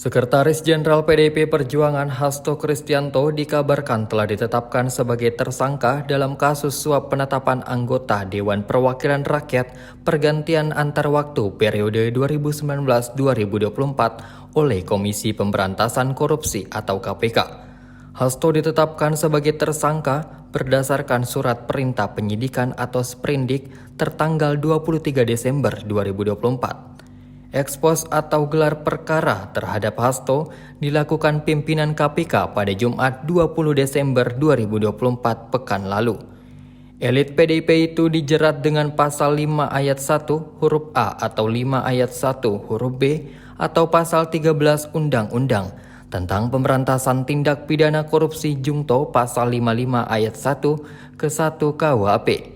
Sekretaris Jenderal PDIP Perjuangan Hasto Kristianto dikabarkan telah ditetapkan sebagai tersangka dalam kasus suap penetapan anggota Dewan Perwakilan Rakyat pergantian antar waktu periode 2019-2024 oleh Komisi Pemberantasan Korupsi atau KPK. Hasto ditetapkan sebagai tersangka berdasarkan surat perintah penyidikan atau sprindik tertanggal 23 Desember 2024. Ekspos atau gelar perkara terhadap Hasto dilakukan pimpinan KPK pada Jumat 20 Desember 2024 pekan lalu. Elit PDIP itu dijerat dengan pasal 5 ayat 1 huruf A atau 5 ayat 1 huruf B atau pasal 13 Undang-Undang tentang Pemberantasan Tindak Pidana Korupsi Junto pasal 55 ayat 1 ke 1 KUHP.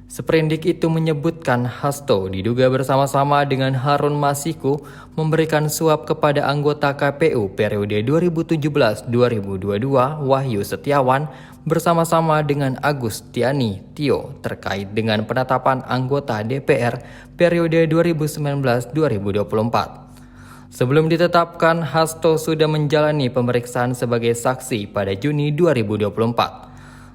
Sprindik itu menyebutkan Hasto diduga bersama-sama dengan Harun Masiku memberikan suap kepada anggota KPU periode 2017-2022 Wahyu Setiawan bersama-sama dengan Agus Tiani Tio terkait dengan penetapan anggota DPR periode 2019-2024. Sebelum ditetapkan, Hasto sudah menjalani pemeriksaan sebagai saksi pada Juni 2024.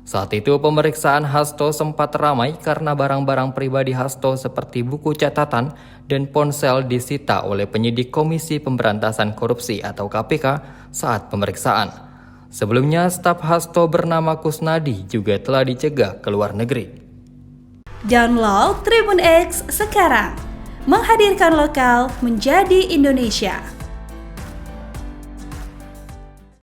Saat itu pemeriksaan Hasto sempat ramai karena barang-barang pribadi Hasto seperti buku catatan dan ponsel disita oleh penyidik Komisi Pemberantasan Korupsi atau KPK saat pemeriksaan. Sebelumnya, staf Hasto bernama Kusnadi juga telah dicegah ke luar negeri. Download Tribun X sekarang, menghadirkan lokal menjadi Indonesia.